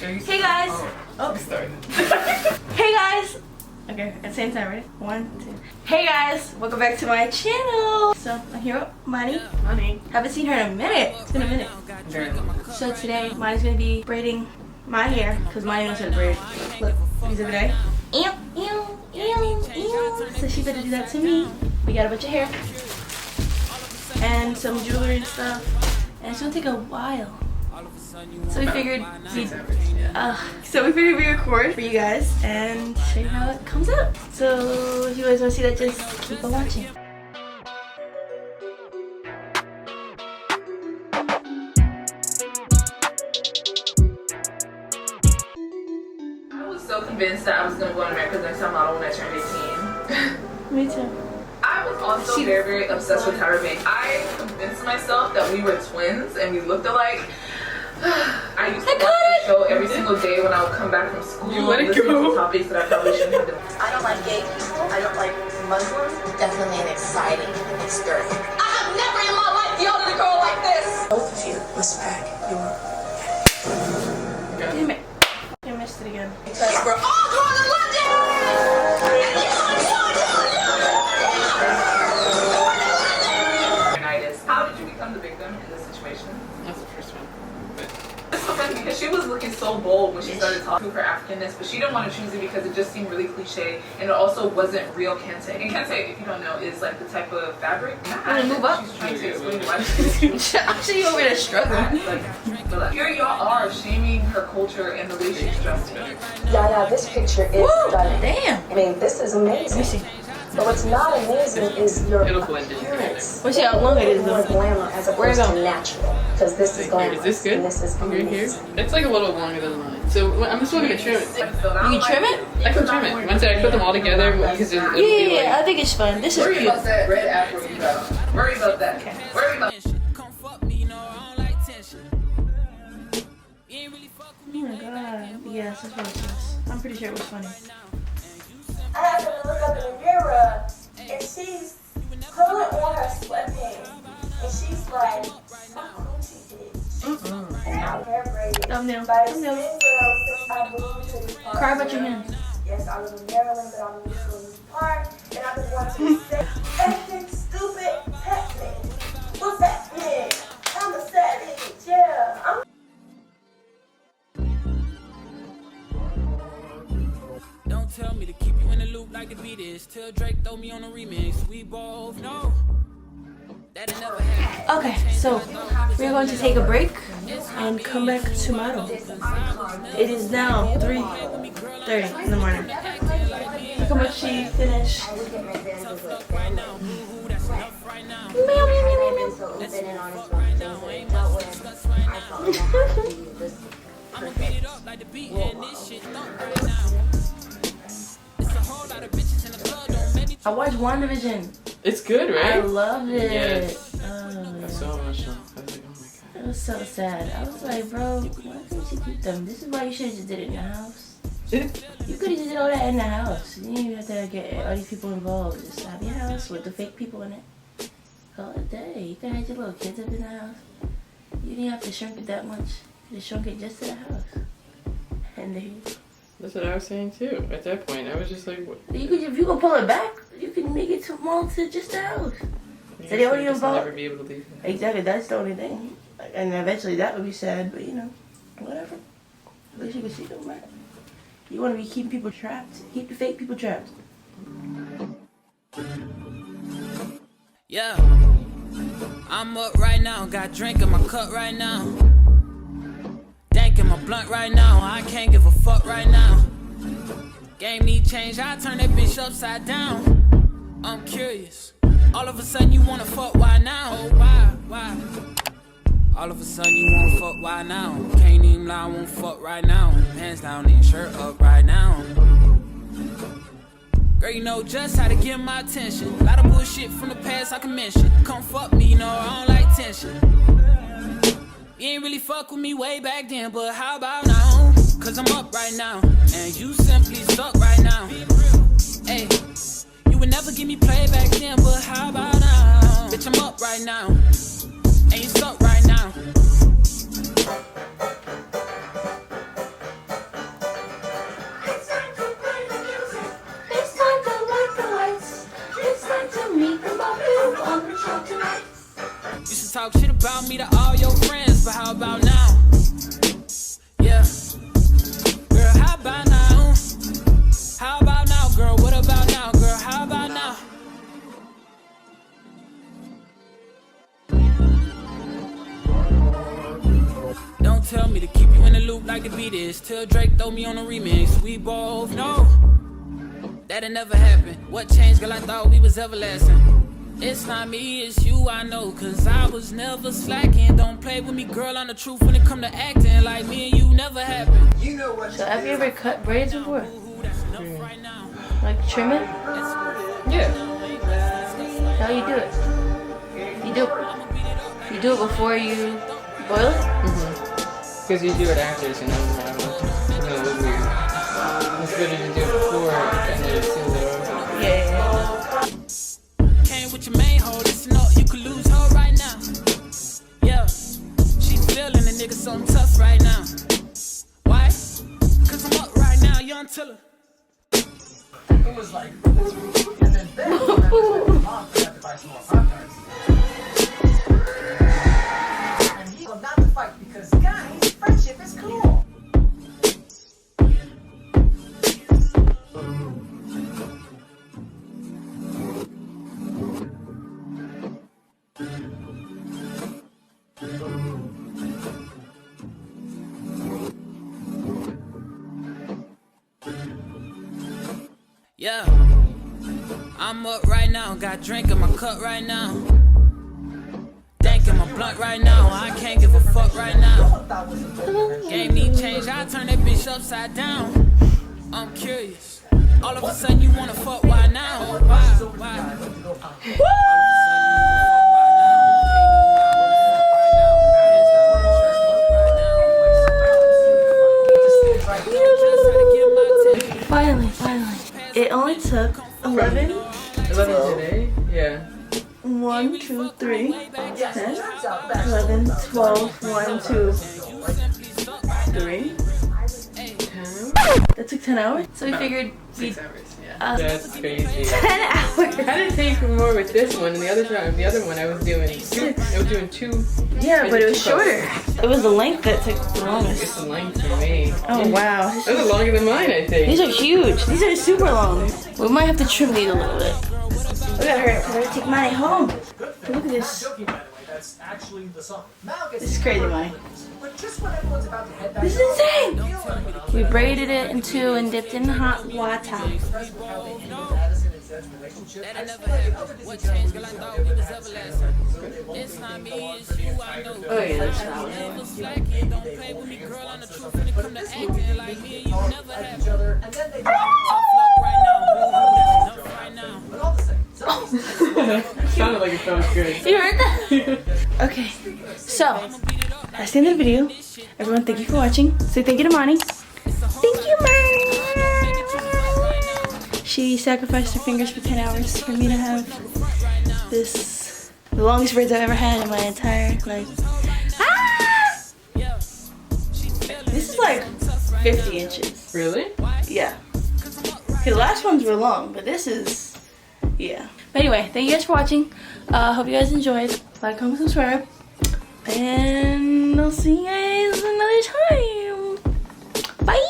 Hey guys! Oh, sorry. Hey guys! Okay, at the same time, ready? 1, 2. Hey guys! Welcome back to my channel! So, I'm here with Mani. Haven't seen her in a minute. It's been a minute. So today, Mani's gonna be braiding my hair, because Mani knows how to braid. Look, these are the ew, ew, ew, ew. So she better do that to me. We got a bunch of hair. And some jewelry and stuff. And it's gonna take a while. So we figured we record for you guys and show you how it comes out. So if you guys want to see that, just keep on watching. I was so convinced that I was gonna go on America's Next Top Model when I turned 18. Me too. I was also very obsessed with Tyra Banks. I convinced myself that we were twins and we looked alike. I used to watch the show every single day when I would come back from school. You let it go. To topics that I probably shouldn't have done. I don't like gay people. I don't like Muslims. Definitely an exciting experience. I have never in my life yelled at a girl like this. Both of you must pack your Damn it. I missed it again. because we're all going to London. How did you become the victim in this situation? That's the first one. It's so funny because she was looking so bold when she started talking to her Africanness, but she didn't want to choose it because it just seemed really cliche and it also wasn't real kente. And kente, if you don't know, is like the type of fabric. Move up. She's trying to explain why she's Actually, you over there struggling. like, here y'all are shaming her culture and the way she's dressed. Yeah, this picture is stunning. Damn. I mean, this is amazing. Let me see. But what's not amazing is your It'll blend in. appearance. Let's see how long it is More though. glamour as opposed to natural. Because this is glamour. Is this good? And this is Right here? amazing. It's like a little longer than mine. So I'm just going to trim it. You can trim it? I can trim it. Once I put them all together, because it'll be like... Yeah, I think it's fun. This is Worry cute. about that red afro you got. Worry about that. Okay. Worry about Oh my god. Yes, it's delicious. I'm pretty sure it was funny. I happened to look up in the mirror, and she's pulling on her sweatpants, and she's like, "How coochie bitch." And I'm hair braided. Thumbnail. By the Thumbnail. same girl since I moved to this park. Cry about your hands. Yes, I was in Maryland, but I moved to this park, and I've been wanting to say, "Effing stupid happening. What's happening? I'm a savage, yeah. I'm Don't tell me to keep you in the loop like the beat is. Till Drake throw me on a remix. We both know that it never happened. Okay, so we're going to take a break and come back tomorrow. It is now 3:30 in the morning. Look how much she finished. Meow, meow, meow, meow, I'ma beat it up like the beat and this shit thump right now. It's a whole lot of bitches in the club, don't make me. I watched WandaVision. It's good, right? I love it. Yes. Oh, That's so emotional. I was like, oh my god. it was so sad. I was like, bro, why couldn't you keep them? This is why you should have just did it in the house. You could have just did all that in the house. You didn't even have to get all these people involved. Just have your house with the fake people in it. Call it a day. You could have had your little kids up in the house. You didn't have to shrink it that much. You just shrunk it just to the house. And there you go. That's what I was saying too. At that point, I was just like, what? You could, if you can pull it back, you can make it small to just the house. So they only Just involve. never be able to leave. Exactly, that's the only thing. And eventually that would be sad, but you know, whatever. At least you can see them, right? You want to be keeping people trapped. Keep the fake people trapped. Yeah, I'm up right now. Got drink in my cup right now. Dank in my blunt right now. I can't give a fuck right now. Game need change. I turn that bitch upside down. I'm curious. All of a sudden you wanna fuck, why now? Oh, why? All of a sudden you wanna fuck, why now? Can't even lie, I won't fuck right now. Pants down and shirt up right now. Girl, you know just how to get my attention. A lot of bullshit from the past I can mention. Come fuck me, you know I don't like tension. You ain't really fuck with me way back then, but how about now? Cause I'm up right now, and you simply suck right now. Hey, you would never give me play back then, but how about now? Bitch, I'm up right now, and you suck right now. talk shit about me to all your friends, but how about now? Yeah. Girl, how about now? How about now, girl? What about now, girl? How about now? Don't tell me to keep you in the loop like the beat is. Till Drake throw me on a remix. We both know that'll never happen. What changed, girl? I thought we was everlasting. It's not me, it's you, I know. Cause I was never slacking. Don't play with me, girl, on the truth when it come to acting. Like me and you never happened. You know what? So have you ever cut braids before? Like trim it? Yeah. How you do it? You do it before you boil it? Because you do it after, so now it's gonna look weird. It's better to do it before and then seal it over. Yeah. Came with your main hoe, listen up, you could lose her right now. Yeah, she feeling the nigga so tough right now. Why? Cause I'm up right now, young Tiller. It was like, and then mom had to buy some more Pop-Tarts. And he told not to fight because, guys, friendship is cool. Yeah, I'm up right now, got drink in my cup right now. Thinking my blunt right now, I can't give a fuck right now. Game need change, I turn that bitch upside down. I'm curious, all of a sudden you wanna fuck, why now? Why? Finally. It only took 11. 11 today? Yeah. 1, 2, 3, 10, 11, 12, 1, 2, 3. 10? That took 10 hours? So we figured 6 hours, yeah. That's crazy. 10 hours! I didn't take more with this one, and the other one I was doing 6. I was doing 2. Yeah, but it was shorter. It was the length that took the longest. It's the length for me. Oh wow. This is longer than mine, I think. These are huge. These are super long. We might have to trim these a little bit. Look at her, because I gotta take mine home. Look at this. That's actually the song. This is crazy, money. But just when everyone's about to head back This is insane! We braided it in 2 and dipped in hot water. That never happened. What changed, girl? I thought we was everlasting. It's not me, it's you, I know. Oh yeah, that's not Never slacking, don't play with me, girl, on the truth when it come to acting. Like me and you never happened. and then they Tough luck right now, boo-hoo, that's enough right now. but all the same. Sounded like it felt good. You heard that? Okay, so that's the end of the video. Everyone, thank you for watching. Say thank you to Moni. Thank you, Moni. She sacrificed her fingers for 10 hours for me to have this, the longest braids I've ever had in my entire life. Ah! This is like 50 inches. Really? Yeah. Okay, the last ones were long, but this is, yeah. But anyway, thank you guys for watching. Hope you guys enjoyed. Like, comment, subscribe. And I'll see you guys another time. Bye!